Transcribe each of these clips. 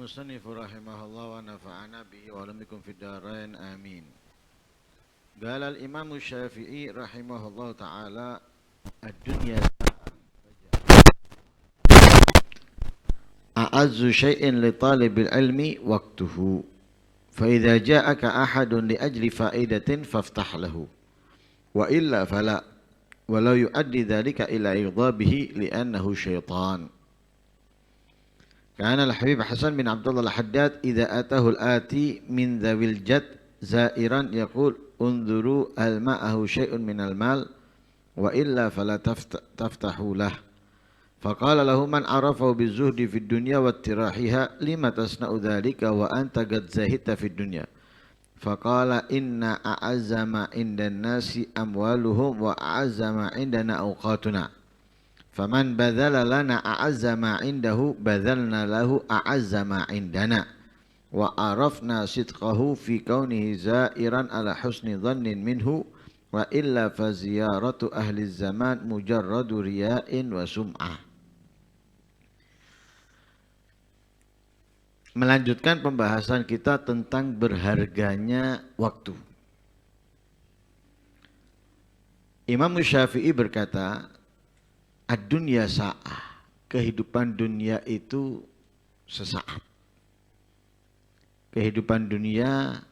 المصنف رحمه الله ونفعنا به وعلمكم في الدارين آمين. قال الإمام الشافعي رحمه الله تعالى الدنيا أعز شيء لطالب العلم وقته فإذا جاءك أحد لأجل فائدة فافتح له وإلا فلا ولو يؤدي ذلك إلى إغضابه لأنه شيطان. كان الحبيب حسن بن عبد الله الحداد إذا أتاه الآتي من ذوي الجد زائرا يقول انظروا هل معه شيء من المال وإلا فلا تفتحوا له. فقال له من عرفه بالزهد في الدنيا واتراحها لما تصنع ذلك وأنت قد زهدت في الدنيا. فقال إن أعز ما عند الناس أموالهم وأعز ما عندنا أوقاتنا فمن بذل لنا أعز ما عنده بذلنا له أعز ما عندنا وعرفنا صدقه في كونه زائرا على حسن ظن منه وإلا فزيارة أهل الزمان مجرد رياء وسمعة. Melanjutkan pembahasan kita tentang berharganya waktu. Imam Syafi'i berkata, ad-dunya sa'ah, kehidupan dunia itu sesaat. Kehidupan dunia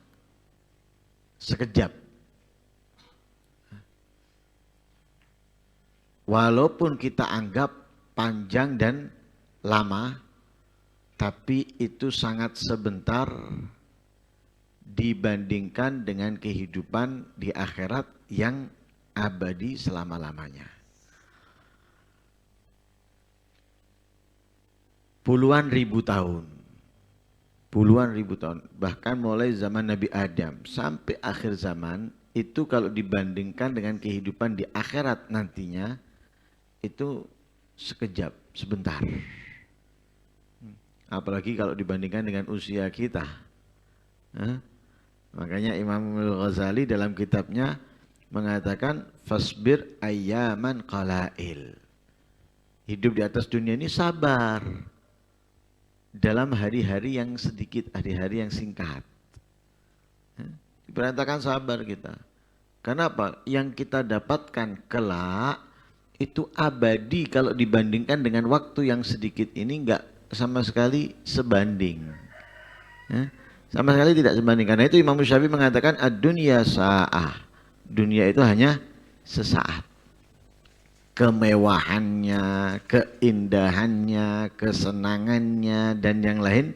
sekejap. Walaupun kita anggap panjang dan lama, tapi itu sangat sebentar dibandingkan dengan kehidupan di akhirat yang abadi selama-lamanya. Puluhan ribu tahun, bahkan mulai zaman Nabi Adam sampai akhir zaman, itu kalau dibandingkan dengan kehidupan di akhirat nantinya, itu sekejap, sebentar. Apalagi kalau dibandingkan dengan usia kita. Makanya Imam Al-Ghazali dalam kitabnya mengatakan, fasbir ayyaman qalail. Hidup di atas dunia ini sabar. Dalam hari-hari yang sedikit, hari-hari yang singkat. Diperintahkan sabar kita. Kenapa? Yang kita dapatkan kelak itu abadi kalau dibandingkan dengan waktu yang sedikit ini enggak sama sekali sebanding. Sama sekali tidak sebanding. Karena itu Imam Syafi'i mengatakan ad-dunya sa'ah. Dunia itu hanya sesaat. Kemewahannya, keindahannya, kesenangannya, dan yang lain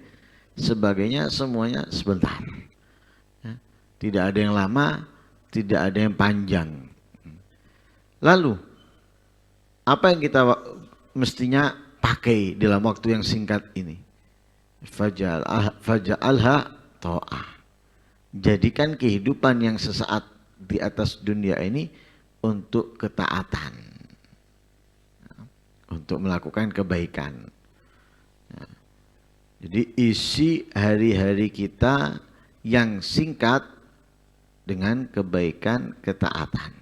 sebagainya semuanya sebentar. Tidak ada yang lama, tidak ada yang panjang. Lalu, apa yang kita mestinya pakai dalam waktu yang singkat ini? Faja'alha ta'ah. Jadikan kehidupan yang sesaat di atas dunia ini untuk ketaatan. Untuk melakukan kebaikan. Jadi isi hari-hari kita yang singkat dengan kebaikan ketaatan.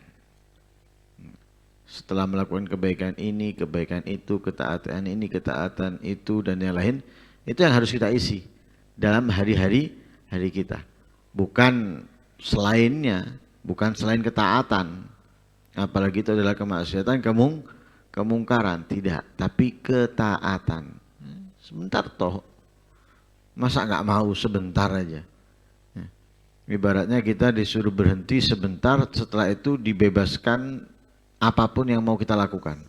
Setelah melakukan kebaikan ini, kebaikan itu, ketaatan ini, ketaatan itu, dan yang lain, itu yang harus kita isi dalam hari-hari kita. Bukan selainnya, bukan selain ketaatan. Apalagi itu adalah kemaksiatan, kemungkaran, tidak, tapi ketaatan. Sebentar toh, masa nggak mau sebentar aja? Ibaratnya kita disuruh berhenti sebentar, setelah itu dibebaskan apapun yang mau kita lakukan.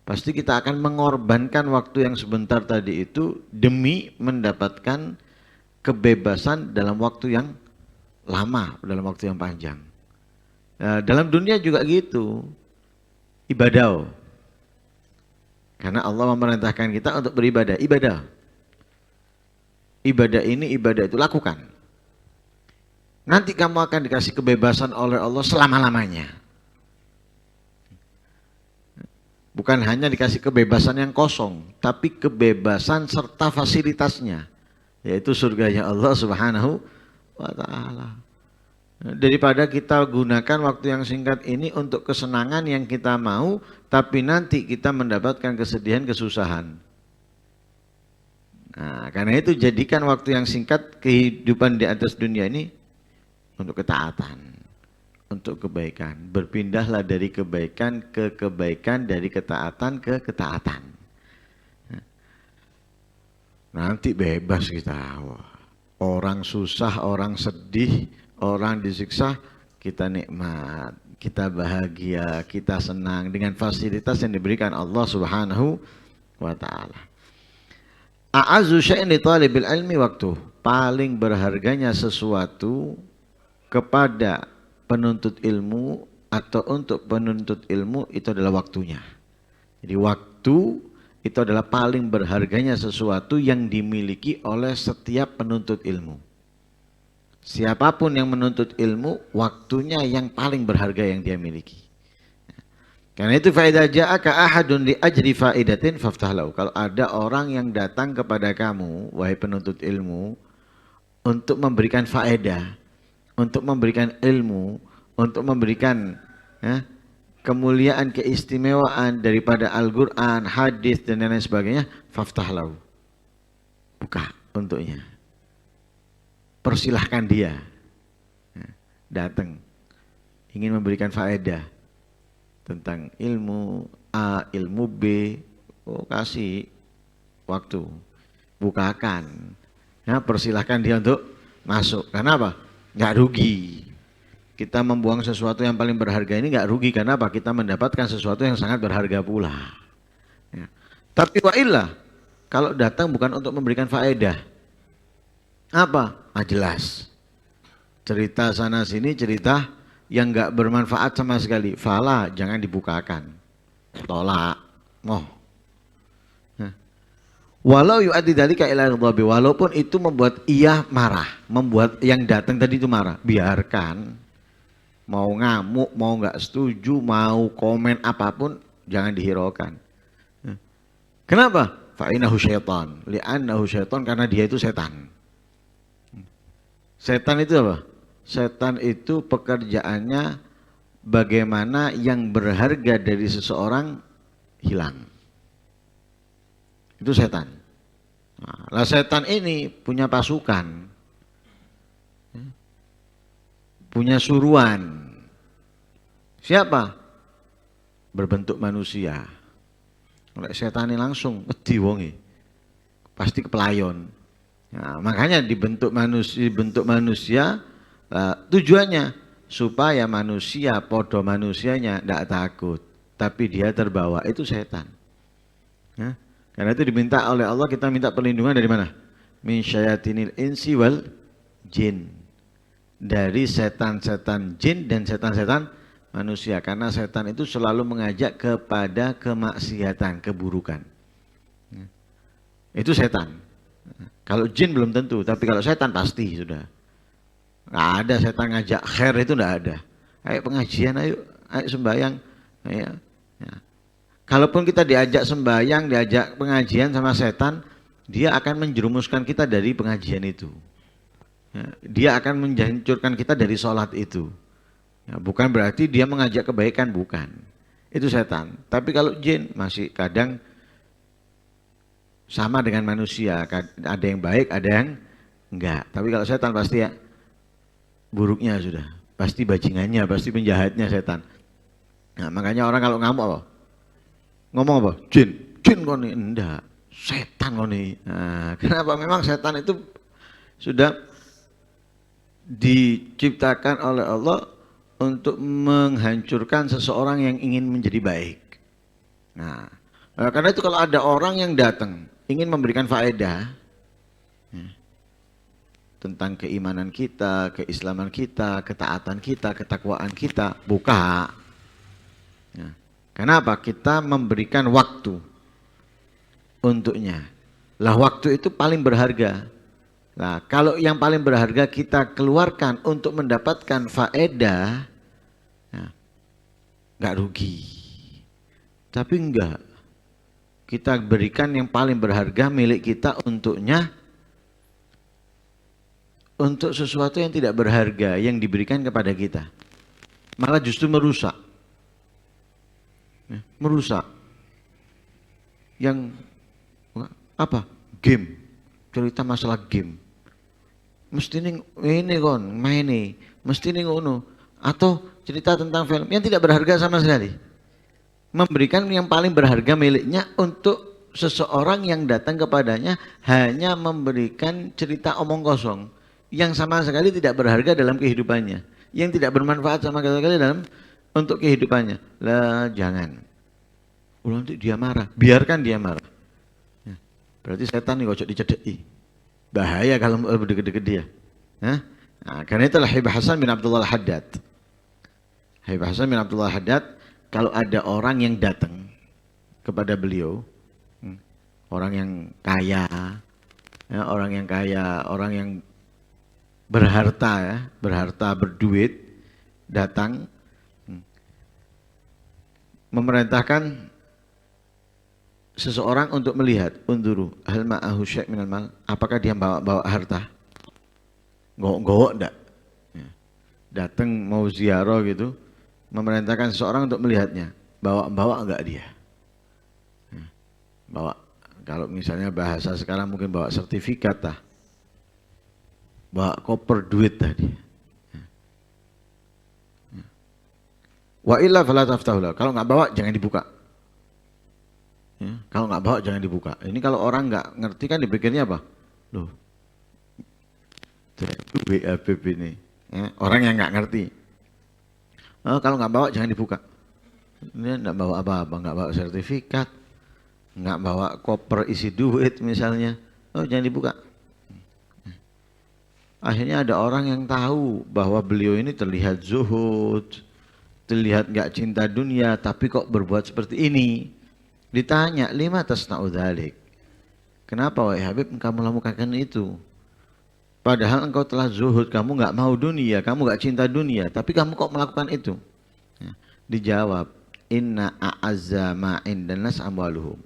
Pasti kita akan mengorbankan waktu yang sebentar tadi itu demi mendapatkan kebebasan dalam waktu yang lama, dalam waktu yang panjang. Nah, dalam dunia juga gitu. Ibadah. Karena Allah memerintahkan kita untuk beribadah. Ibadah ini, ibadah itu lakukan. Nanti kamu akan dikasih kebebasan oleh Allah selama-lamanya. Bukan hanya dikasih kebebasan yang kosong, tapi kebebasan serta fasilitasnya. Yaitu surganya Allah Subhanahu wa ta'ala. Daripada kita gunakan waktu yang singkat ini untuk kesenangan yang kita mau, tapi nanti kita mendapatkan kesedihan, kesusahan. Nah, karena itu jadikan waktu yang singkat kehidupan di atas dunia ini untuk ketaatan, untuk kebaikan. Berpindahlah dari kebaikan ke kebaikan, dari ketaatan ke ketaatan. Nanti bebas kita. Orang susah, orang sedih, orang disiksa, kita nikmat, kita bahagia, kita senang dengan fasilitas yang diberikan Allah Subhanahu wa ta'ala. A'azu syai'in li talibil ilmi waktu. Paling berharganya sesuatu kepada penuntut ilmu atau untuk penuntut ilmu itu adalah waktunya. Jadi waktu itu adalah paling berharganya sesuatu yang dimiliki oleh setiap penuntut ilmu. Siapapun yang menuntut ilmu, waktunya yang paling berharga yang dia miliki. Karena itu faedah ja'aka ahadun li ajri faidatin faftah lahu. Kalau ada orang yang datang kepada kamu, wahai penuntut ilmu, untuk memberikan faedah, untuk memberikan ilmu, untuk memberikan kemuliaan, keistimewaan daripada Al-Quran, hadis dan lain sebagainya, faftah lahu. Buka untuknya. Persilahkan dia datang, ingin memberikan faedah tentang ilmu A, ilmu B, kasih waktu, bukakan, persilahkan dia untuk masuk. Karena apa? Nggak rugi. Kita membuang sesuatu yang paling berharga ini nggak rugi. Karena apa? Kita mendapatkan sesuatu yang sangat berharga pula. Ya. Tapi wa illa, kalau datang bukan untuk memberikan faedah, apa? Jelas. Cerita sana sini, cerita yang nggak bermanfaat sama sekali, fala, jangan dibukakan, tolak, Walau yu'addi dzalika ila ghadabi, walaupun itu membuat ia marah, membuat yang datang tadi itu marah, biarkan. Mau ngamuk, mau nggak setuju, mau komen apapun, jangan dihiraukan. Kenapa? Fa innahu syaitan, li'annahu syaitan, karena dia itu setan. Setan itu apa? Setan itu pekerjaannya bagaimana yang berharga dari seseorang hilang. Itu setan. Nah, setan ini punya pasukan, punya suruhan. Siapa? Berbentuk manusia. Oleh setan ini langsung diwongi, pasti kepelayon. Nah, makanya dibentuk manusia. Tujuannya supaya manusia, podo manusianya tidak takut, tapi dia terbawa, itu setan. Karena itu diminta oleh Allah, kita minta perlindungan dari mana? Min syayatinil insi wal jin, dari setan-setan jin dan setan-setan manusia. Karena setan itu selalu mengajak kepada kemaksiatan, keburukan. Itu setan. Kalau jin belum tentu, tapi kalau setan pasti sudah. Nggak ada setan ngajak khair, itu nggak ada. Ayo pengajian, ayo sembahyang. Ayo. Ya. Kalaupun kita diajak sembahyang, diajak pengajian sama setan, dia akan menjerumuskan kita dari pengajian itu. Ya. Dia akan menghancurkan kita dari sholat itu. Ya, bukan berarti dia mengajak kebaikan, bukan. Itu setan. Tapi kalau jin masih kadang sama dengan manusia, ada yang baik, ada yang enggak. Tapi kalau setan pasti ya buruknya sudah, pasti bajingannya, pasti penjahatnya setan. Nah, makanya orang kalau ngamuk apa? Ngomong apa? Jin kau nih, enggak, setan kau nih. Nah, kenapa? Memang setan itu sudah diciptakan oleh Allah untuk menghancurkan seseorang yang ingin menjadi baik. Nah, karena itu kalau ada orang yang datang ingin memberikan faedah tentang keimanan kita, keislaman kita, ketaatan kita, ketakwaan kita, buka. Ya. Kenapa? Kita memberikan waktu untuknya. Lah waktu itu paling berharga. Nah, kalau yang paling berharga kita keluarkan untuk mendapatkan faedah, ya, nggak rugi. Tapi enggak. Kita berikan yang paling berharga milik kita untuknya, untuk sesuatu yang tidak berharga yang diberikan kepada kita, malah justru merusak. Merusak. Yang apa? Game. cerita masalah game. Mesti ini kon maini, mesti ngono. Atau cerita tentang film yang tidak berharga sama sekali. Memberikan yang paling berharga miliknya untuk seseorang yang datang kepadanya hanya memberikan cerita omong kosong yang sama sekali tidak berharga dalam kehidupannya, yang tidak bermanfaat sama sekali dalam untuk kehidupannya. Lah jangan. Nanti dia marah, biarkan dia marah. Ya, berarti setan nih kocok dicedeki. Bahaya kalau deket-deket dia. Nah, karena itulah Habib Hasan bin Abdullah Al-Haddad. Habib Hasan bin Abdullah Al-Haddad, kalau ada orang yang datang kepada beliau, orang yang kaya, ya, orang yang berharta, ya, berduit, datang, memerintahkan seseorang untuk melihat, unduru hal ma'ahu syai' minal mal, apakah dia bawa harta? Gowok enggak? Ya. Datang mau ziarah gitu, memerintahkan seseorang untuk melihatnya, bawa enggak dia? Ya. Bawa, kalau misalnya bahasa sekarang mungkin bawa sertifikat lah, bawa koper duit tadi. Ya. Ya. Wa illa fala taftahulah, kalau enggak bawa jangan dibuka. Ya, kalau nggak bawa jangan dibuka. Ini kalau orang nggak ngerti kan dipikirnya apa? Loh, WABB ini. Ya, orang yang nggak ngerti. Oh, kalau nggak bawa jangan dibuka. Ini nggak bawa apa-apa, nggak bawa sertifikat, nggak bawa koper isi duit misalnya. Oh, jangan dibuka. Akhirnya ada orang yang tahu bahwa beliau ini terlihat zuhud, terlihat nggak cinta dunia, tapi kok berbuat seperti ini. Ditanya, lima tasna'u dzalik. Kenapa wahai Habib kamu melakukan itu? Padahal engkau telah zuhud, kamu nggak mau dunia, kamu nggak cinta dunia, tapi kamu kok melakukan itu? Ya, dijawab, inna a'azza ma indan nas amwaluhum.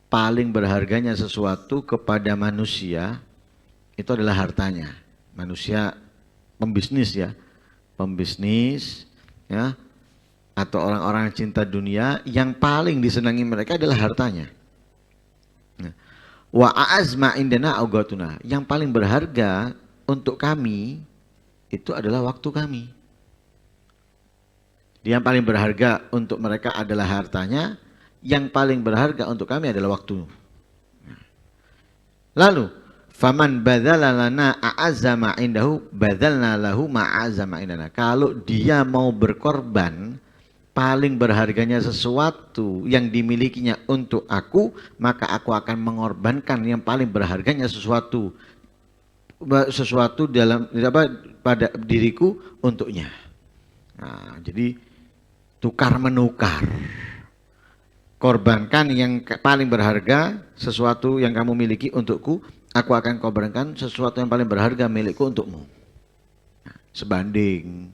Paling berharganya sesuatu kepada manusia itu adalah hartanya. Manusia pembisnis ya, ya. Atau orang-orang yang cinta dunia, yang paling disenangi mereka adalah hartanya. Wa a'azma indana augatuna, yang paling berharga untuk kami itu adalah waktu kami. Yang paling berharga untuk mereka adalah hartanya, yang paling berharga untuk kami adalah waktu. Lalu, faman badzala lana a'azama indahu badzalna lahu ma'azama indana. Kalau dia mau berkorban paling berharganya sesuatu yang dimilikinya untuk aku, maka aku akan mengorbankan yang paling berharganya sesuatu dalam pada diriku untuknya. Nah, jadi tukar menukar. Korbankan yang paling berharga sesuatu yang kamu miliki untukku, aku akan korbankan sesuatu yang paling berharga milikku untukmu. Nah, sebanding,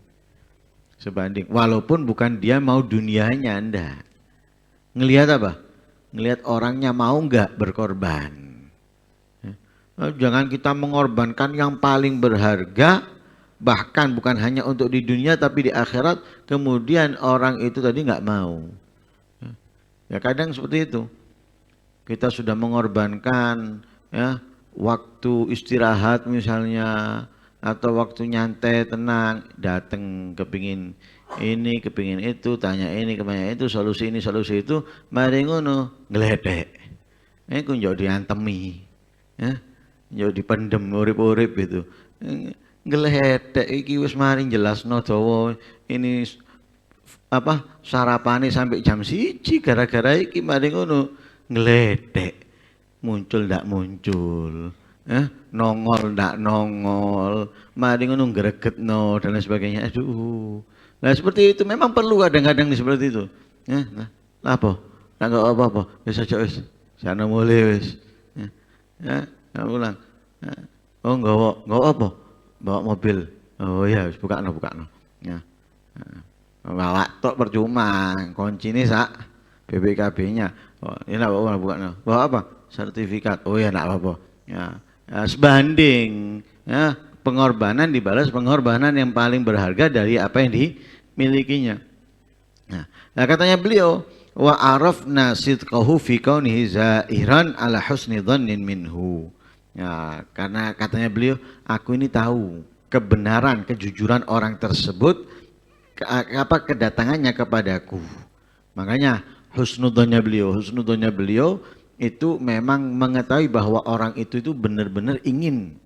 walaupun bukan dia mau dunianya Anda. Ngelihat apa? Ngelihat orangnya mau enggak berkorban. Jangan kita mengorbankan yang paling berharga, bahkan bukan hanya untuk di dunia tapi di akhirat, kemudian orang itu tadi enggak mau. Ya kadang seperti itu. Kita sudah mengorbankan ya waktu istirahat misalnya, atau waktu nyantai tenang, datang kepingin ini, kepingin itu, tanya ini, kepingin itu, solusi ini, solusi itu, mari ngono ngledek. Ini ku njok diantemi, ya, njok dipendem urip-urip itu. Ngledek iki wis mari jelasno dawa ini apa sarapane sampai jam 1 gara-gara iki mari ngono ngledek. Muncul ndak muncul. Nongol ndak nongol, mari ngono gregetno dan lain sebagainya. Aduh. Nah seperti itu memang perlu kadang-kadang seperti itu. Nah, apa? Enggak apa-apa. Wis aja wis. Sana mulai wis. Ya, ulang. Oh, enggak apa? Bawa mobil. Oh ya, wis bukakno. Ya. Bawa tok percuma, kuncine sak BPKB-nya. Oh, ini enggak apa-apa bukakno. Bawa apa? Sertifikat. Oh ya enggak apa-apa. Ya. Sebanding ya, pengorbanan dibalas pengorbanan yang paling berharga dari apa yang dimilikinya. Nah katanya beliau, wa arafna sidqahu fi kaunihi zairan ala husni dhannin minhu. Ya, karena katanya beliau, aku ini tahu kebenaran, kejujuran orang tersebut, kedatangannya kepadaku. Makanya husnudonnya beliau itu memang mengetahui bahwa orang itu benar-benar ingin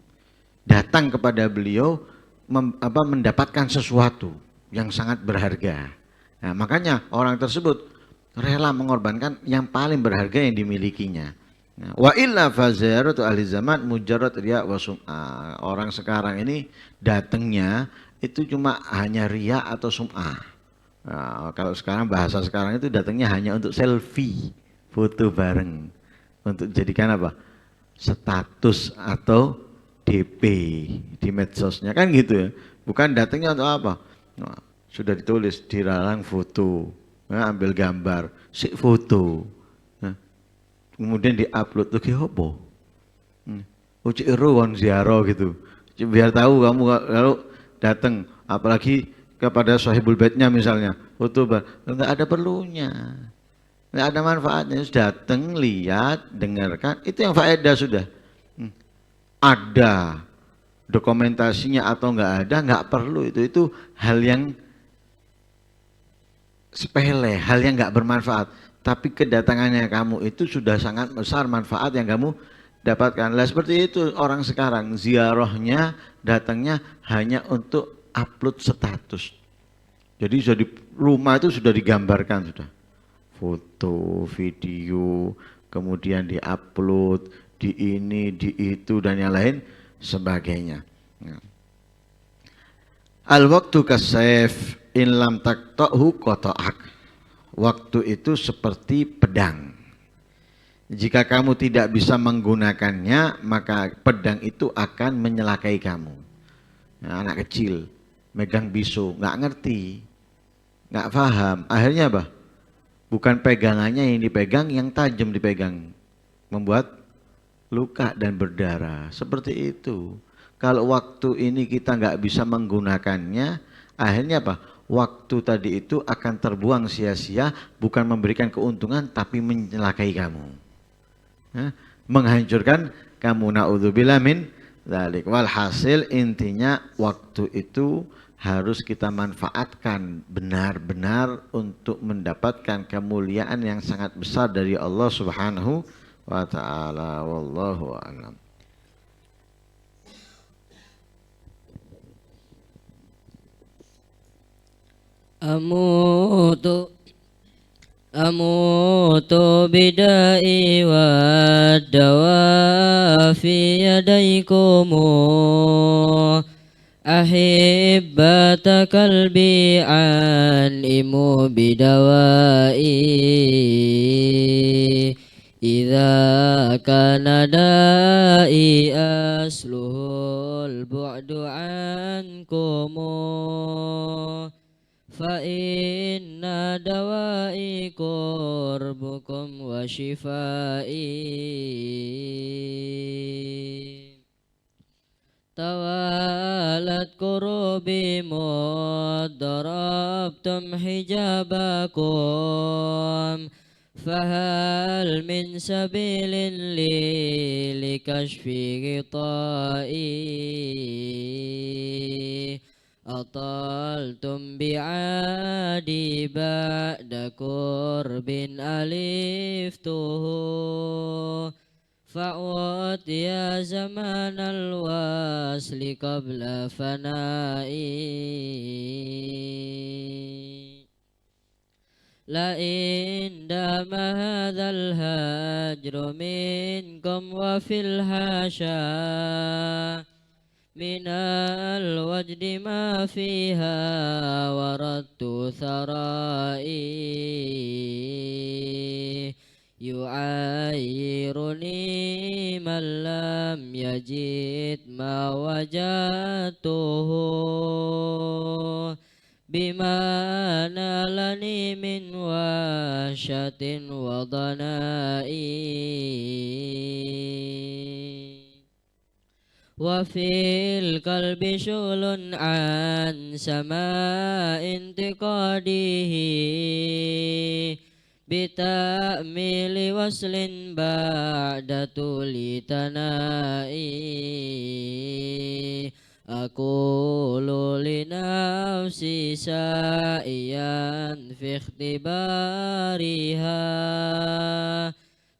datang kepada beliau mendapatkan sesuatu yang sangat berharga. Nah, makanya orang tersebut rela mengorbankan yang paling berharga yang dimilikinya. Nah, wa illa fazaratu ahli zaman mujarrad riya wa sum'ah. Orang sekarang ini datangnya itu cuma hanya riya atau sum'ah. Nah, kalau sekarang bahasa sekarang itu datangnya hanya untuk selfie, foto bareng. Untuk jadikan apa? Status atau DP di medsosnya kan gitu ya. Bukan datangnya untuk apa? Nah, sudah ditulis dilarang foto, nah, ambil gambar, si foto, nah, kemudian diupload tuh kayak apa? Uci ruang ziarah gitu, biar tahu kamu kalau datang, apalagi kepada sahibul baitnya misalnya, foto nggak ada perlunya, nggak ada manfaatnya, datang lihat dengarkan itu yang faedah sudah. Ada dokumentasinya atau nggak ada nggak perlu, itu hal yang sepele, hal yang nggak bermanfaat. Tapi kedatangannya kamu itu sudah sangat besar manfaat yang kamu dapatkan. Lah seperti itu orang sekarang ziarahnya datangnya hanya untuk upload status. Jadi sudah di rumah itu sudah digambarkan sudah foto, video, kemudian diupload di ini, di itu dan yang lain sebagainya. Nah. Al waktu kasayf in lam taqta'hu qata'ak. Waktu itu seperti pedang. Jika kamu tidak bisa menggunakannya, maka pedang itu akan menyelakai kamu. Nah, anak kecil megang pisau, nggak ngerti, nggak paham. Akhirnya apa? Bukan pegangannya yang dipegang, yang tajam dipegang, membuat luka dan berdarah. Seperti itu. Kalau waktu ini kita nggak bisa menggunakannya, akhirnya apa? Waktu tadi itu akan terbuang sia-sia, bukan memberikan keuntungan, tapi menyelakai kamu, menghancurkan kamu. Naudzubillah min dzalik. Walhasil intinya waktu itu harus kita manfaatkan benar-benar untuk mendapatkan kemuliaan yang sangat besar dari Allah Subhanahu wa ta'ala. Wallahu a'lam. أموت بدائي والدواء في يديكم أحبة قلبي عنهم بدوائي إذا كان دائي أصله البعد عنكم فإن دوائي قربكم وشفائي توالت كروبي مد ضربتم حجابكم فهل من سبيل لي لكشف غطائي أطلتم بعادي بعد قرب ألفته فعود يا زمان الوصل قبل فنائي لئن دام هذا الهجر منكم وفي الحاشا من الوجد ما فيها وردت ثرائي يعايرني من لم يجد ما وجدته بما نالني من وحشة وضنائي وفي القلب شغل عن سماء انتقاده بتأميل وصل بعد طول تنائي أقول لنفسي سائيا في اختبارها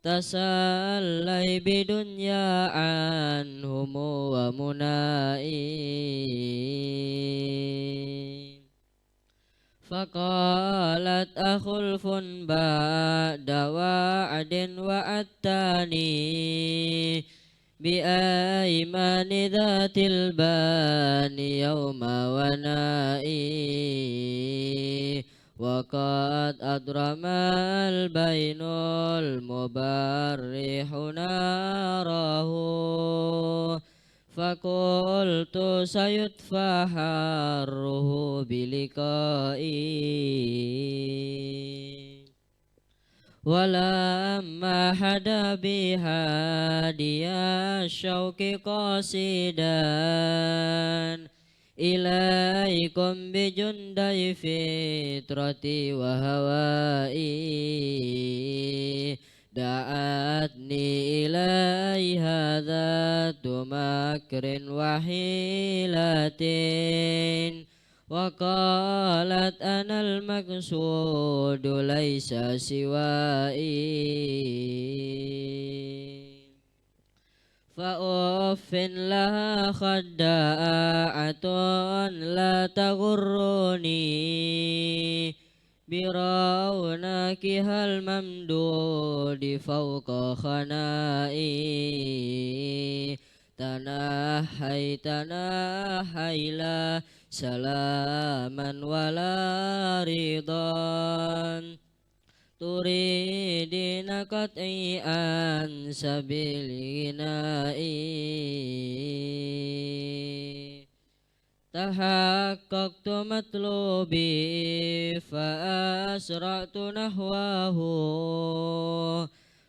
تسلي بدنيا عنهم ومنائي فقالت أخلف بعد وعد وعدتني بأيمان ذات البان يوم ونائي وقد أضرم البين المبرح ناره فقلت سيطفى حره بلقائي ولما حدا بهادي الشوق قاصدا إليكم بجندي فطرتي وهوائي دعتني إليها ذات مكر وحيلة وقالت أنا المقصود ليس سوائي فأف لها خداعة لا تغرني برونقها الممدود فوق خنائي تنحي تنحي لا سلاما ولا رضا تريدين قطعي عن سبيل غنائي تحققت مطلوبي فأسرعت نحوه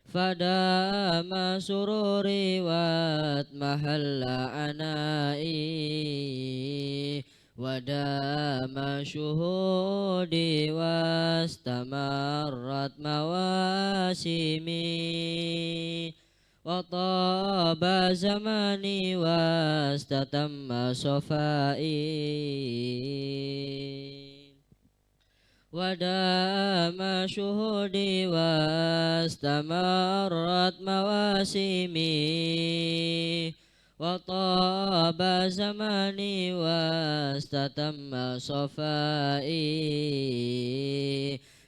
فدام سروري واتمحل عنائي ودام شهودي واستمرت مواسمي وطاب زماني واستتم صفائي ودام شهودي واستمرت مواسمي وطاب زماني واستتم صفائي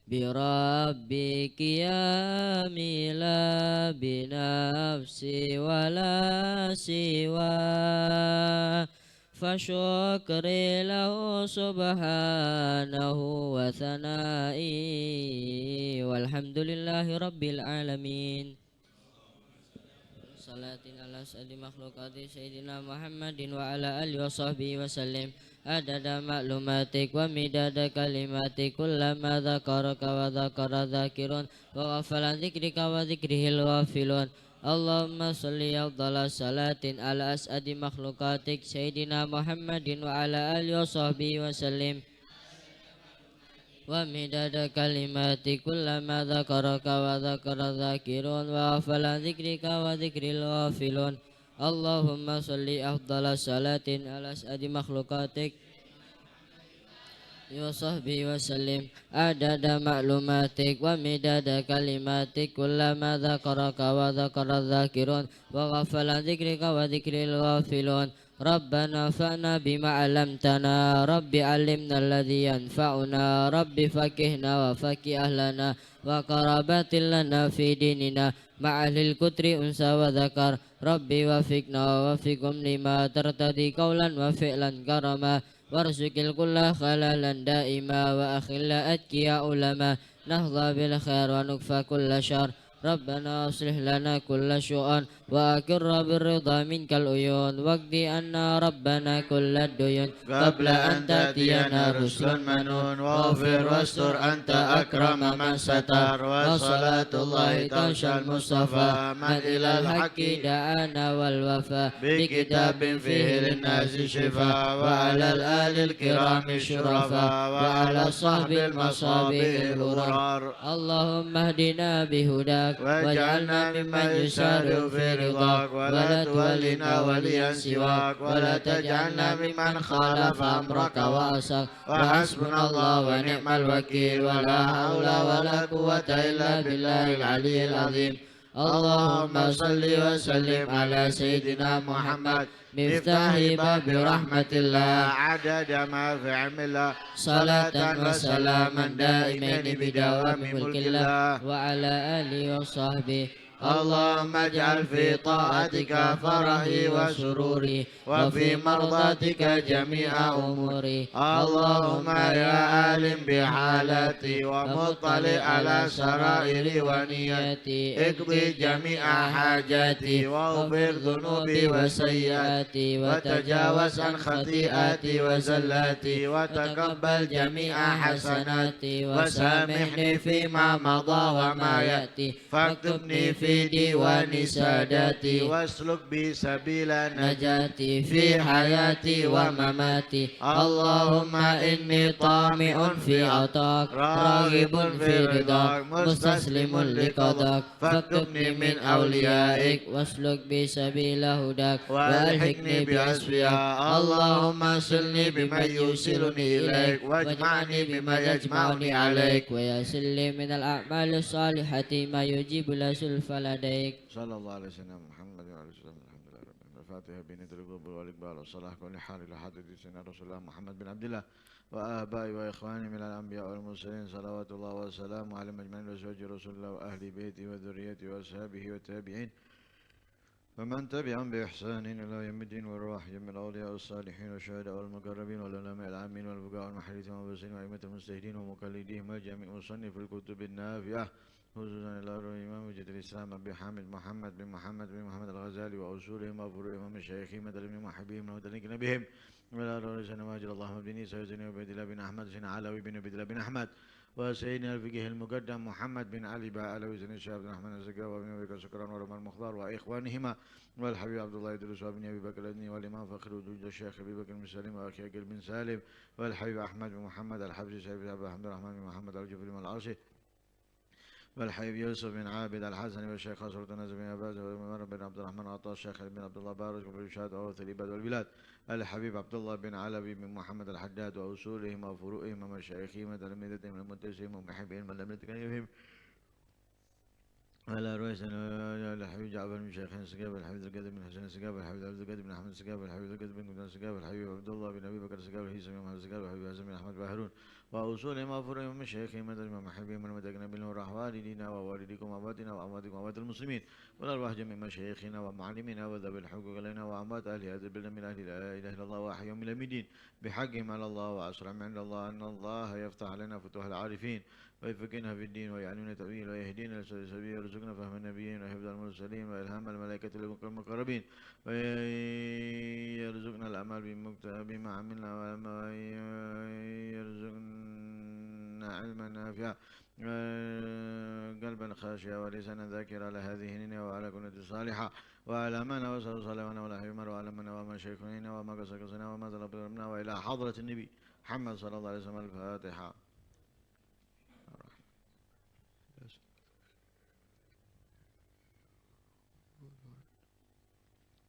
بربك يا ميلا بنفسي ولا سوى فشكري له سبحانه وثنائي والحمد لله رب العالمين صلاة على سيد مخلوقات سيدنا محمد وعلى آله وصحبه وسلم عدد معلوماتك ومداد كلماتك كلما ذكرك وذكر ذاكرون وغفل عن ذكرك وذكره الغافلون اللهم صل أفضل صلاة على أسعد مخلوقاتك سيدنا محمد وعلى آله وصحبه وسلم ومداد كلماتك كلما ذكرك وذكر الذاكرون وغفل عن ذكرك وذكر الغافلون اللهم صل أفضل صلاة على أسعد مخلوقاتك وصحبه وسلم عدد معلوماتك ومداد كلماتك كلما ذكرك وذكر الذاكرون وغفل عن ذكرك وذكر الغافلون ربنا انفعنا بما علمتنا رب علمنا الذي ينفعنا رب فكهنا وفكه أهلنا وقرابات لنا في ديننا مع أهل الكتر أنثى وذكر ربي وفقنا ووفقهم لما ترتدي قولا وفعلا كرما وارزق الكل خلالا دائما وأخل أتقياء علما نهضى بالخير ونكفى كل شر ربنا أصلح لنا كل شؤون وأكر بالرضا منك العيون واقض عنا ربنا كل الديون قبل أن تأتينا رسل منون واغفر واستر أنت أكرم من ستر وصلاة الله تغشى المصطفى من إلى الحق دعانا والوفاء بكتاب فيه للناس شفاء وعلى الآل الكرام الشرفاء وعلى الصحب المصابيح الغرار اللهم اهدنا بهداك واجعلنا ممن يسارع في رضاك ولا تولنا وليا سواك ولا تجعلنا ممن خالف أمرك وعصاك وحسبنا الله ونعم الوكيل ولا حول ولا قوة إلا بالله العلي العظيم اللهم صل وسلم على سيدنا محمد مفتاح باب رحمة الله عدد ما في علم الله صلاة وسلاما دائمين بدوام ملك الله وعلى آله وصحبه اللهم اجعل في طاعتك فرحي وسروري وفي مرضاتك جميع أموري اللهم يا عالم بحالتي ومطلع على سرائري ونياتي اقضي جميع حاجاتي واغفر ذنوبي وسيئاتي وتجاوز عن خطيئاتي وزلاتي وتقبل جميع حسناتي وسامحني فيما مضى وما يأتي فاكتبني في ديوان ساداتي واسلك بي سبيل نجاتي في حياتي ومماتي اللهم إني طامع في عطاك راغب في رضاك مستسلم لقضاك فاكتبني من أوليائك واسلك بي سبيل هداك والحقني بأسفياء اللهم صلني بما يوصلني إليك واجمعني بما يجمعني عليك ويسر لي من الأعمال الصالحة ما يجيب الأسلف لديك صلى الله عليه وسلم محمد وعلى وسلم الحمد لله رب العالمين الفاتحة بنية القبول والإقبال والصلاح كل حال إلى حضرة سيدنا رسول الله محمد بن عبد الله وآبائي وإخواني من الأنبياء والمرسلين صلوات الله وسلامه على مجمع وزوج رسول الله وأهل بيته وذريته وأصحابه والتابعين ومن تبعهم بإحسان إلى يوم الدين والروح جميع الأولياء والصالحين والشهداء والمقربين والعلماء العامين والفقهاء والمحدثين والمبصرين وأئمة المجتهدين ومقلديهم وجميع مصنف الكتب النافعة خصوصا إلى الإمام وجد الإسلام أبي حامد محمد بن محمد الغزالي وأصولهم وفروعهم ومشايخهم ودلهم وحبيبهم ودلنا بهم ولا رئيس نواجر اللهم بن عيسى وزين وبيد الله بن أحمد سين علوي بن عبد الله بن أحمد وسيدنا الفقيه المقدم محمد بن علي علوي زين الشاب بن أحمد الزكاوي وابن أبي بكر سكران ورمان المختار وإخوانهما والحبيب عبد الله إدريس وابن أبي بكر الأدني والإمام فخر وجود الشيخ أبي بكر بن سالم وأخي أقل بن سالم والحبيب أحمد بن محمد الحبسي سيد عبد الرحمن بن محمد الجفري من العرشي والحبيب يوسف بن عابد الحسني والشيخ خسر التنازل بن عباس وعمر بن عبد الرحمن عطاء الشيخ بن عبد الله بارك وبرشاد أوث العباد والبلاد الحبيب عبد الله بن علوي بن محمد الحداد وأصولهم وفروعهم ومشايخهم وتلامذتهم ومنتسبهم ومحبهم من لم يتكلم على رئيس الحبيب جعفر بن شيخين السقاف الحبيب القادم بن حسين السقاف الحبيب عبد القادر بن احمد السقاف الحبيب القادر بن قدام السقاف الحبيب عبد الله بن ابي بكر السقاف الهيثم بن محمد السقاف الحبيب حسن بن احمد بن واصولهم وفروعهم ومشايخهم ومدرسهم ومحبهم والمتقربين وراح والدينا ووالديكم وامواتنا وامواتكم واموات المسلمين والارواح جميع مشايخنا ومعلمينا وذوي الحقوق لنا واموات اهل هذا البلد من اهل لا اله الا الله واحيا من الدين بحقهم على الله واسرع عند الله ان الله يفتح لنا فتوح العارفين ويفقهنا في الدين ويعلمنا تأويل ويهدينا لسبيل ويرزقنا فهم النبيين وحفظ المرسلين وإلهام الملائكة المقربين ويرزقنا الأعمال بما عملنا ويرزقنا علما نافعا قلبا خاشعا ولسانا ذاكرا على هذه النية وعلى كل صالحة وعلى من وصل صلوانا ولا حمر وعلى من وما شيخنا وما قصصنا وما ضربنا وإلى حضرة النبي محمد صلى الله عليه وسلم الفاتحة.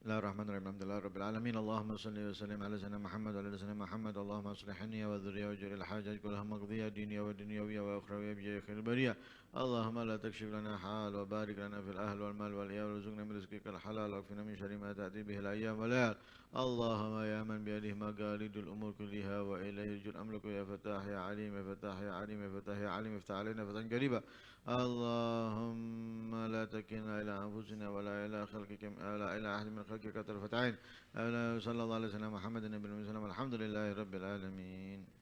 بسم الله الرحمن الرحيم الحمد لله رب العالمين اللهم صل وسلم على سيدنا محمد وعلى سيدنا محمد اللهم اصلح النية والذرية واجعل الحاجات كلها مقضية دينية ودنيوية وأخروية بجاه خير البرية اللهم لا تكشف لنا حال وبارك لنا في الأهل والمال والعيال وارزقنا من رزقك الحلال واكفنا من شر ما تأتي به الأيام والليال اللهم يا من بيده مقاليد الأمور كلها وإليه يرجع الأمر يا فتاح يا عليم يا فتاح يا عليم يا فتاح يا عليم افتح علينا فتحا قريبا اللهم لا تكلنا إلى أنفسنا ولا إلى خلقك ولا إلى أحد من خلقك طرفة عين صلى الله عليه وسلم محمد النبي صلى الله عليه وسلم الحمد لله رب العالمين.